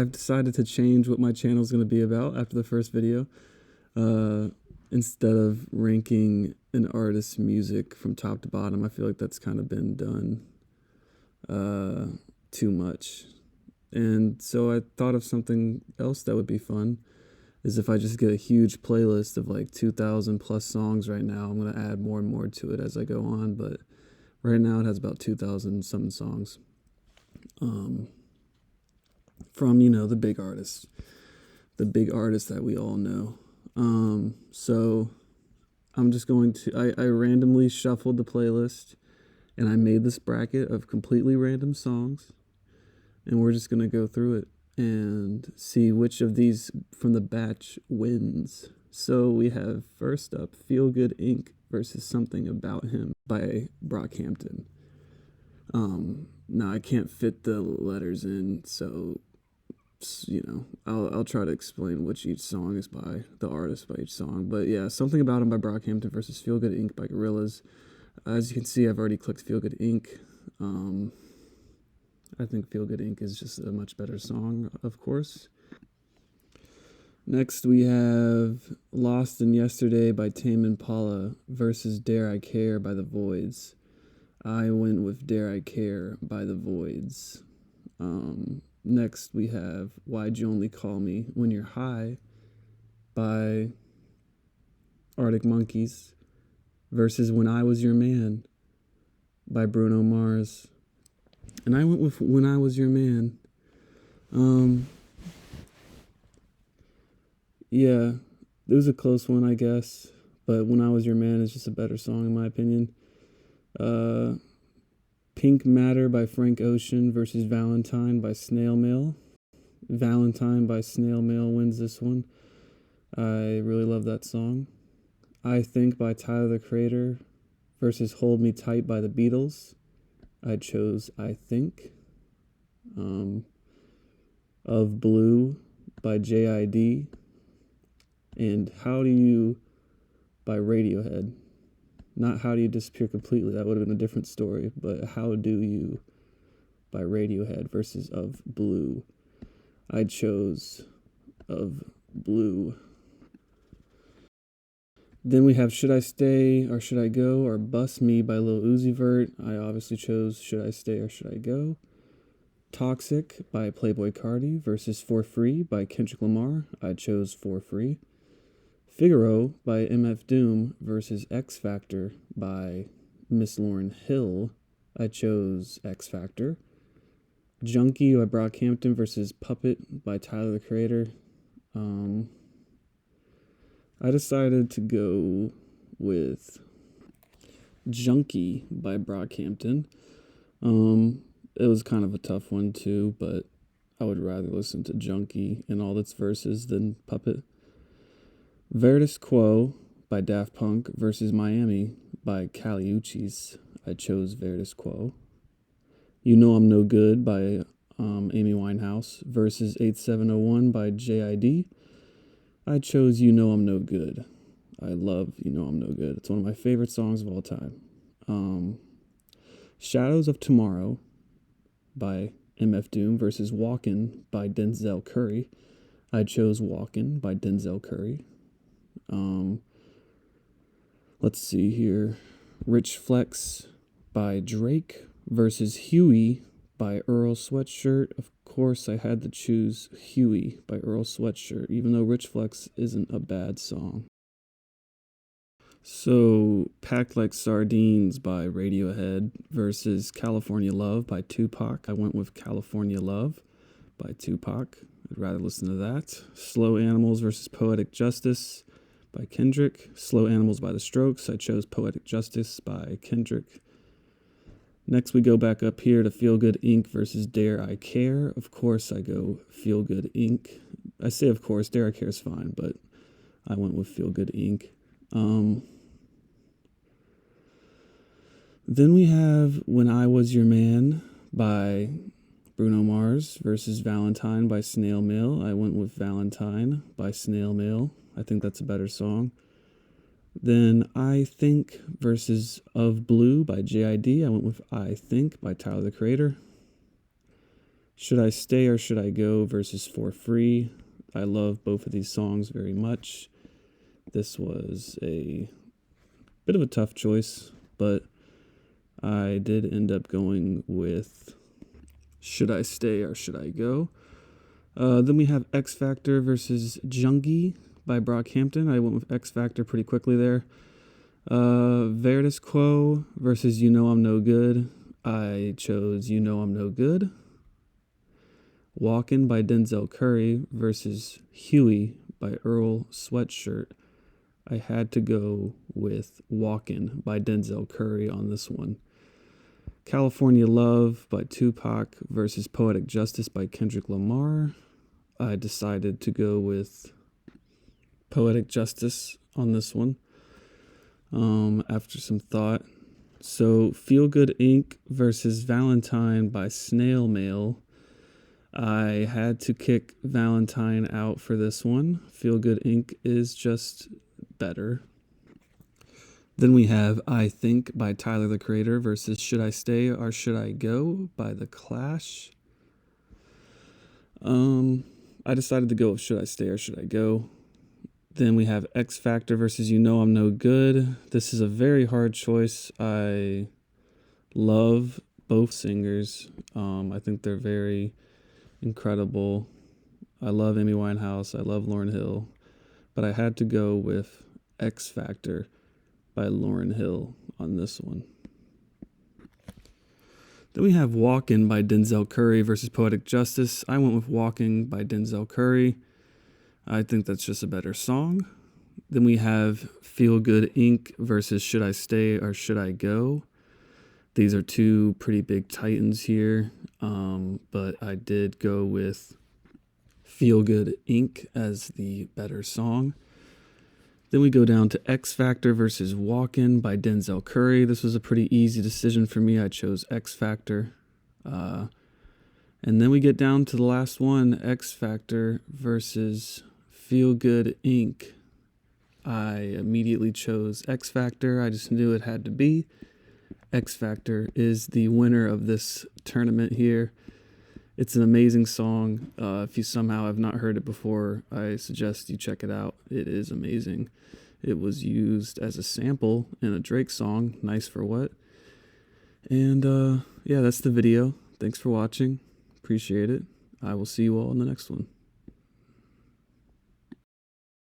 I've decided to change what my channel is going to be about after the first video. Uh, Instead of ranking an artist's music from top to bottom, I feel like that's kind of been done too much. And so I thought of something else that would be fun is if I just get a huge playlist of like 2,000 plus songs right now. I'm going to add more and more to it as I go on, but right now it has about 2,000 something songs. From, the big artists. The big artists that we all know. So I'm just going to, I randomly shuffled the playlist and I made this bracket of completely random songs. And we're just going to go through it and see which of these from the batch wins. So we have first up Feel Good Inc. versus Something About Him by Brockhampton. Now I can't fit the letters in, so I'll try to explain which each song is by, the artist by each song. But yeah, Something About Him by Brockhampton versus Feel Good Inc. by Gorillaz. As you can see, I've already clicked Feel Good Inc. I think Feel Good Inc. is just a much better song, of course. Next, we have Lost in Yesterday by Tame Impala versus Dare I Care by The Voids. I went with Dare I Care by The Voids. Next, we have Why'd You Only Call Me When You're High by Arctic Monkeys versus When I Was Your Man by Bruno Mars. And I went with When I Was Your Man. Yeah, it was a close one, I guess. But When I Was Your Man is just a better song, in my opinion. Pink Matter by Frank Ocean versus Valentine by Snail Mail. Valentine by Snail Mail wins this one. I really love that song. I Think by Tyler the Creator versus Hold Me Tight by the Beatles. I chose I Think. Of Blue by JID. And How Do You by Radiohead. Not How Do You Disappear Completely, that would have been a different story, but How Do You by Radiohead versus Of Blue. I chose Of Blue. Then we have Should I Stay or Should I Go or Bust Me by Lil Uzi Vert. I obviously chose Should I Stay or Should I Go. Toxic by Playboi Carti versus For Free by Kendrick Lamar. I chose For Free. Figaro by MF Doom versus X Factor by Miss Lauryn Hill. I chose X Factor. Junkie by Brockhampton versus Puppet by Tyler the Creator. I decided to go with Junkie by Brockhampton. It was kind of a tough one too, but I would rather listen to Junkie and all its verses than Puppet. Verdus Quo by Daft Punk versus Miami by Kali Uchis. I chose Verdus Quo. You Know I'm No Good by Amy Winehouse versus 8701 by JID. I chose You Know I'm No Good. I love You Know I'm No Good. It's one of my favorite songs of all time. Shadows of Tomorrow by MF Doom versus Walkin' by Denzel Curry. I chose Walkin' by Denzel Curry. Let's see here. Rich Flex by Drake versus Huey by Earl Sweatshirt. Of course, I had to choose Huey by Earl Sweatshirt, even though Rich Flex isn't a bad song. So, Packed Like Sardines by Radiohead versus California Love by Tupac. I went with California Love by Tupac. I'd rather listen to that. Slow Animals versus Poetic Justice by Kendrick. Slow Animals by The Strokes. I chose Poetic Justice by Kendrick. Next, we go back up here to Feel Good Inc. versus Dare I Care. Of course, I go Feel Good Inc. I say of course, Dare I Care is fine, but I went with Feel Good Inc. Then we have When I Was Your Man by Bruno Mars versus Valentine by Snail Mail. I went with Valentine by Snail Mail. I think that's a better song. Then I Think versus Of Blue by JID. I went with I Think by Tyler the Creator. Should I Stay or Should I Go versus For Free. I love both of these songs very much. This was a bit of a tough choice, but I did end up going with Should I Stay or Should I Go. Then we have X Factor versus Jungie by Brockhampton. I went with X Factor pretty quickly there. Verdus Quo versus You Know I'm No Good. I chose You Know I'm No Good. Walkin' by Denzel Curry versus Huey by Earl Sweatshirt. I had to go with Walkin' by Denzel Curry on this one. California Love by Tupac versus Poetic Justice by Kendrick Lamar. I decided to go with Poetic Justice on this one after some thought. So Feel Good Inc. versus Valentine by Snail Mail. I had to kick Valentine out for this one. Feel Good Inc. is just better. Then we have I Think by Tyler the Creator versus Should I Stay or Should I Go by The Clash. I decided to go with Should I Stay or Should I Go. Then we have X Factor versus You Know I'm No Good. This is a very hard choice. I love both singers. I think they're very incredible. I love Amy Winehouse. I love Lauryn Hill. But I had to go with X Factor by Lauryn Hill on this one. Then we have Walkin' by Denzel Curry versus Poetic Justice. I went with Walkin' by Denzel Curry. I think that's just a better song. Then we have Feel Good Inc. versus Should I Stay or Should I Go. These are two pretty big titans here, but I did go with Feel Good Inc. as the better song. Then we go down to X Factor versus Walkin' by Denzel Curry. This was a pretty easy decision for me. I chose X Factor. And then we get down to the last one, X Factor versus Feel Good Inc. I immediately chose X Factor. I just knew it had to be. X Factor is the winner of this tournament here. It's an amazing song. If you somehow have not heard it before, I suggest you check it out. It is amazing. It was used as a sample in a Drake song, Nice for What. And yeah, that's the video. Thanks for watching. Appreciate it. I will see you all in the next one.